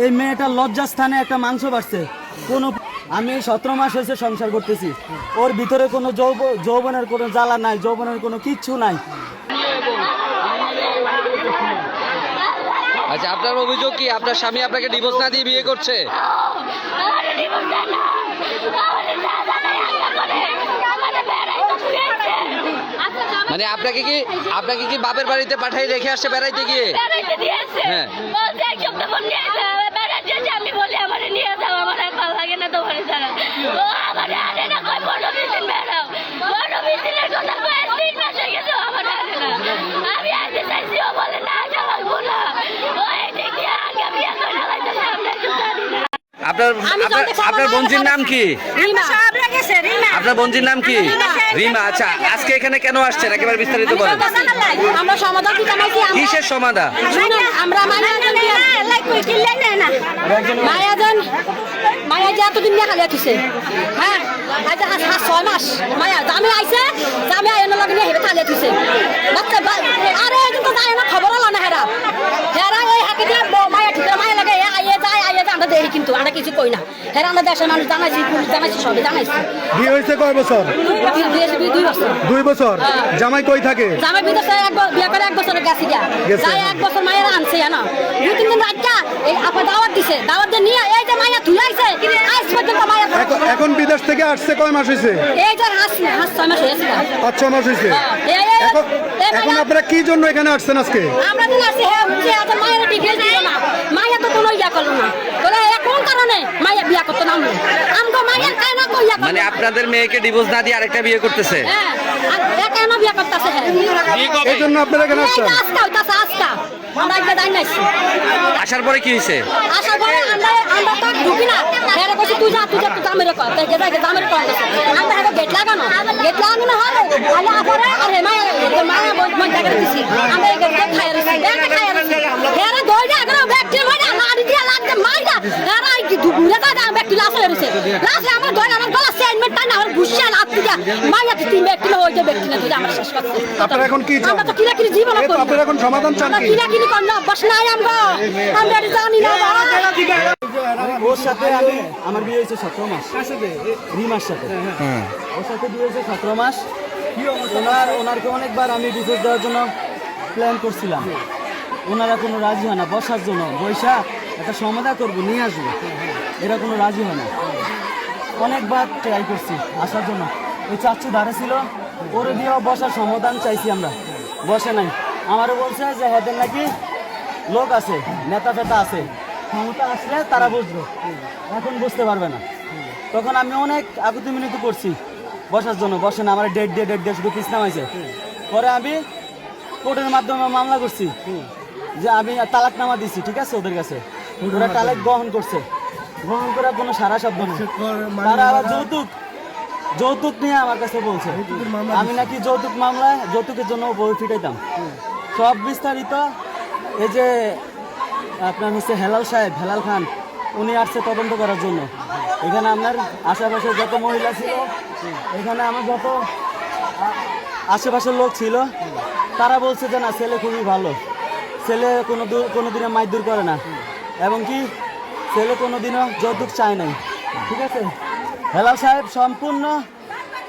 এই মেয়েটার লজ্জাস্থানে একটা মাংস বাড়ছে। কোনো আমি 17 মাস হয়েছে সংসার করতেছি, ওর ভিতরে কোনো যৌবনের কোনো জ্বালা নাই, যৌবনের কোনো কিচ্ছু নাই। আচ্ছা, আপনার অভিযোগ কি আপনার স্বামী আপনাকে ডিভোর্স না দিয়ে বিয়ে করছে? মানে আপনাকে কি বাপের বাড়িতে পাঠাই রেখে আসছে বেড়াইতে গিয়ে? হ্যাঁ, আমি বলি আমার নিয়ে যাও, আমার আর ভালো লাগে না তোমার ছাড়া। ও আমার আনে না, কই 15-20 দিন বেড়াও, 15-20 দিনের কথা কই 3 মাস হয়ে গেছে, আমার আনে না। আমি আইতে চাইছি, ও বলে না যাওয়া না, ও এদিক দিয়ে আগে বিয়ে করে লাগাইতেছে, আমরা একটু জানি না। আপনার বোনজির নাম কি? আপনার বোনজির নাম কি? রিমা। আচ্ছা, আজকে এখানে কেন আসছেন একেবারে বিস্তারিত বলেন। আমরা সমাধান দিতে চাইছি। কিসের সমাধান? আমরা মায়া যে এতদিন দেখা যাচ্ছে, হ্যাঁ, আজ 6 মাস মায়া জামে আইছে, জামে আইনের লগে নিয়ে হেবে থালিয়ে দিছে বাচ্চা। আরে কিন্তু জানে না, খবর হলো না। হেরা এই হাতে দিয়ে মায়া ঠিক মায়া লাগে আইয়ে যায় আমরা দেখি, কিন্তু আমরা কিছু কই না। হেরা আমরা দেশের মানুষ জানাইছি, পুলিশ জানাইছি, সবই জানাইছি। বিয়ে হয়েছে কয় বছর? 2 বছর। 2 বছর। জামাই কই থাকে? জামাই বিদেশে বিয়ে করে 1 বছর গেছি গিয়া, যাই 1 বছর মায়েরা আনছে না। 2-3 দিন রাখা এই আপনার দাওয়াত দিছে, দাওয়াত দিয়ে নিয়ে এই যে মায়া তুই আইছে, আজ পর্যন্ত মায়া এখন বিদেশ থেকে আসছে কয় মাস হয়েছে? এই যে 6 মাস হয়েছে। 5-6 মাস হয়েছে। এখন আপনারা কি জন্য এখানে আসছেন আজকে? আমরা দিন আসছি, হ্যাঁ, যে আজ মায়ের ডিটেইলস দিল না, মায়া তো কোনো ইয়া করলো না। বলে কোন কারণে মায়া বিয়া করতে নামলো? আমগো মায়ের কায় না কইয়া, মানে আপনাদের মেয়েকে ডিভোর্স না দিয়ে আরেকটা বিয়ে করতেছে? হ্যাঁ, আর কেন বিয়া করতেছে? হ্যাঁ, এই জন্য আপনারা এখানে আসছেন? আজকা আমরা একটা দাই নাইছি। আসার পরে কি হয়েছে? আসার পরে আমরা তো ঢুকি না। হ্যাঁ, কইছি তুই যা জামের কর, তাই গেছে জামের কর। আমরা হেগো গেট লাগানো না হয়, আলে আপরে আরে মায়া বই টাকা দিছি। আমরা এই গেট খাইয়া দিছি, হেরা দইরা করে ব্যক্তি মাইরা লাড়ি দিয়া লাগতে মাইরা, হেরা এই দুপুরে তা ব্যক্তি লাশ হইছে। লাশ আমরা দইরা আমার গলা সেনমেন্ট না আর ঘুষিয়া লাত দিয়া মাইয়া 3 ব্যক্তি হইছে, ব্যক্তি না দুইটা আমরা শেষ করছি। আপনারা এখন কি চান? আমরা তো কিরা জীবন করি। আপনারা এখন সমাধান চান কি? কিরা করন অভ্যাস নাই আমরা জানি না। ওর সাথে আমার বিয়ে হয়েছে 17 মাস। রিমার সাথে। ওর সাথে বিয়ে হয়েছে 17 মাস। ওনারকে অনেকবার আমি ডিভোর্স দেওয়ার জন্য প্ল্যান করছিলাম, ওনারা কোনো রাজি হয় না। বসার জন্য বৈশা একটা সমাধান করবো, নিয়ে আসবো, এরা কোনো রাজি হয় না। অনেকবার ট্রাই করছি আসার জন্য। ওই চাচু ধারে ছিল, ওরে দিয়েও বসার সমাধান চাইছি আমরা, বসে নাই। আমারও বলছে যে হেদের নাকি লোক আছে, নেতা ফেতা আছে, ক্ষমতা আসলে তারা বুঝবে, এখন বুঝতে পারবে না। তখন আমি অনেক আকুতি মিনতি করছি বসার জন্য, বসে না। আমার ডেট দিয়ে শুধু পিস নামাইছে। পরে আমি কোর্টের মাধ্যমে মামলা করছি যে আমি তালাকনামা দিছি, ঠিক আছে, ওদের কাছে। ওরা তালাক গ্রহণ করছে, গ্রহণ করার কোনো সারা শব্দ নেই। তারা আবার যৌতুক নিয়ে আমার কাছে বলছে আমি নাকি যৌতুকের জন্য বই ফিটাইতাম। সব বিস্তারিত এই যে আপনার হচ্ছে হেলাল খান, উনি আসছে তদন্ত করার জন্য। এখানে আপনার আশেপাশে যত মহিলা ছিল, এখানে আমার যত আশেপাশের লোক ছিল, তারা বলছে যে না, ছেলে খুবই ভালো, ছেলে কোনোদিনও মারধর করে না, এবং কি ছেলে কোনোদিনও যৌতুক চায় নাই, ঠিক আছে। হেলাল সাহেব সম্পূর্ণ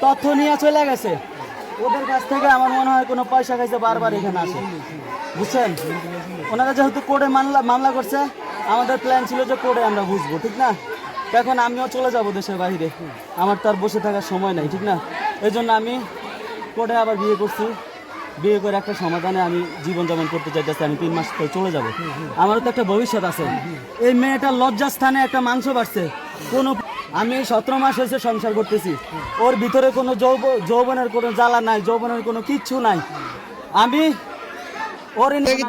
তথ্য নিয়ে চলে গেছে। ওদের কাছ থেকে আমার মনে হয় কোনো পয়সা খাইছে, বারবার এখানে আসে, বুঝছেন। ওনারা যেহেতু কোর্টে মামলা করছে, আমাদের প্ল্যান ছিল যে কোর্টে আমরা বুঝবো, ঠিক না। এখন আমিও চলে যাব দেশের বাইরে, আমার তো আর বসে থাকার সময় নাই, ঠিক না। এই জন্য আমি কোর্টে আবার বিয়ে করছি। বিয়ে করে একটা সমাধানে আমি জীবনযাপন করতে চাইতেছি। আমি 3 মাস পরে চলে যাব, আমারও তো একটা ভবিষ্যৎ আছে। এই মেয়েটার লজ্জাস্থানে একটা মাংস বাড়ছে। আমি 17 মাস হয়েছে সংসার করতেছি, ওর ভিতরে কোনো যৌবনের কোনো জ্বালা নাই, যৌবনের কোনো কিচ্ছু নাই। আমি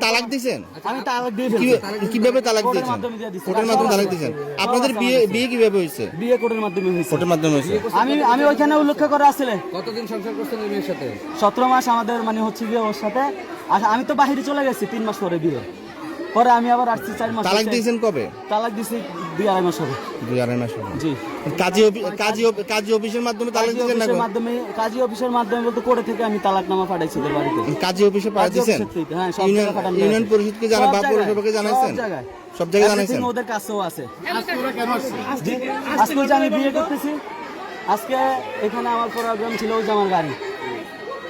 তালাক দিয়েছেন? আমি তালাক দিয়ে ফেলছি। কিভাবে তালাক দিয়েছেন? কোর্টের মাধ্যমে তালাক দিয়েছেন। আপনাদের বিয়ে কিভাবে হয়েছে? বিয়ে কোর্টের মাধ্যমে হয়েছে। কোর্টের মাধ্যমে হয়েছে। আমি ওইখানে উল্লেখ করে আসলে কতদিন সংসার করছেন এই মেয়ের সাথে? 17 মাস আমাদের মানে হচ্ছে গিয়ে ওর সাথে। আমি তো বাহিরে চলে গেছি 3 মাস পরে বিয়ে। পরে আমি আবার আসছি 4 মাস। তালাক দিয়েছেন কবে? তালাক দিছি 2-2.5 মাস হবে। 2-2.5 মাস হবে। জি। কাজী অফিসের মাধ্যমে তালাক কাজী দিয়েছেন না? অফিসের মাধ্যমে, কাজী অফিসের মাধ্যমে বলতে কোর্টে থেকে আমি তালাকনামা পাঠাইছি ওদের বাড়িতে। কাজী অফিসে পাঠিয়েছেন? হ্যাঁ, সব জায়গায় পাঠানো। ইউনিয়ন পরিষদকে জানা বা পৌরসভাকে জানাইছেন? সব জায়গায় জানাইছেন? ওদের কাছেও আছে। আজকে ওই যে আমি বিয়ে করতেছি, আজকে এখানে আমার প্রোগ্রাম ছিল, ওই যে আমার গাড়ি,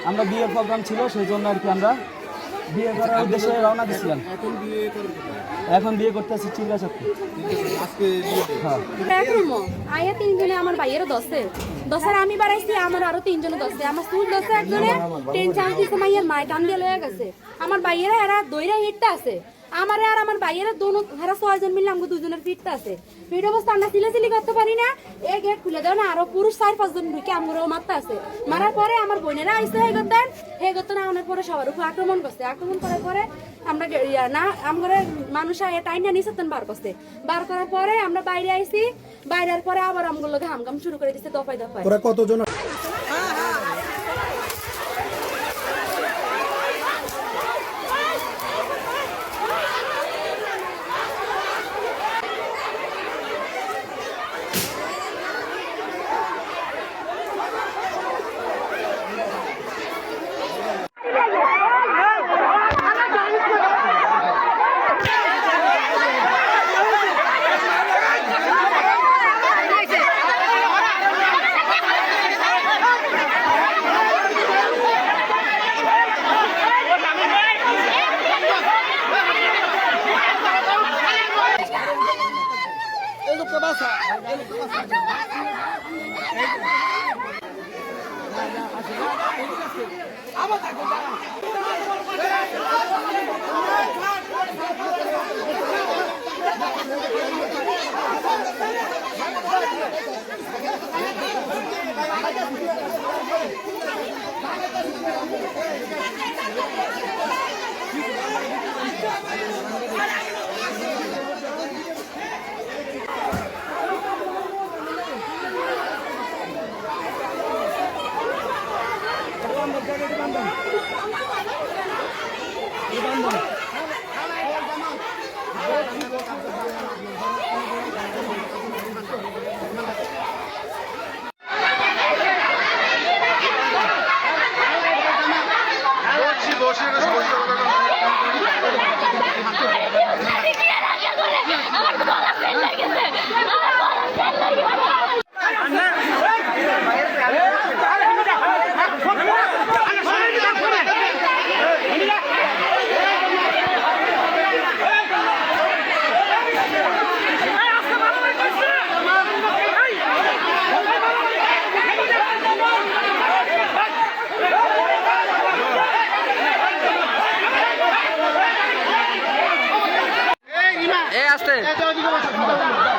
আমরা বিয়ের প্রোগ্রাম ছিল, সেই জন্য আর কি আমরা বিয়ে করার উদ্দেশ্যে রওনা দিছিলাম। এখন বিয়ে করতেছি চিল্লাচক্র। হ্যাঁ, আয়া 3 জনে আমার ভাইয়েরও দশের আমি বাড়াইছি, আমার আরো 3 জনে দশে, আমার স্কুল দশে একজনে ট্রেন চান্স দিছে, মাইয়ের মায় টান দিয়ে লয়ে গেছে। আমার ভাইয়েরা এরা দইরা হিটটা আছে, আমারে আর আমার ভাইয়েরা দোনো হেরা 6 জন মিলে আমাকে 2 জনের ফিটটা আছে। ফিট অবস্থা আমরা সিলাসিলি করতে পারি না, এই গেট খুলে দাও না, আরো পুরুষ 4-5 জন ঢুকে আমরাও মারতে আছে। মারার পরে আমার বোনেরা আইসে হে করতেন আনার পরে সবার উপর আক্রমণ করছে। আক্রমণ করার পরে আমরা না আমার মানুষ টাইনা নিচেতেন বার করছে। বার করার পরে আমরা বাইরে আইছি, বাইরের পরে আবার আমগুলো লোকে হামকাম শুরু করে দিচ্ছে দফায় দফায়। ওরা কতজন?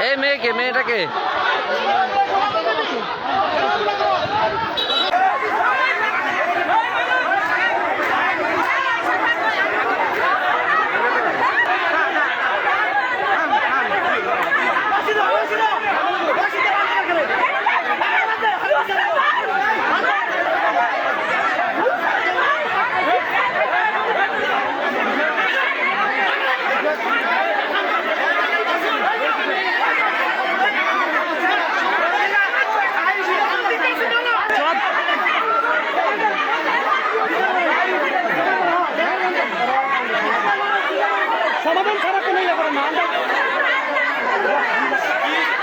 এই মেয়েটাকে সমাধান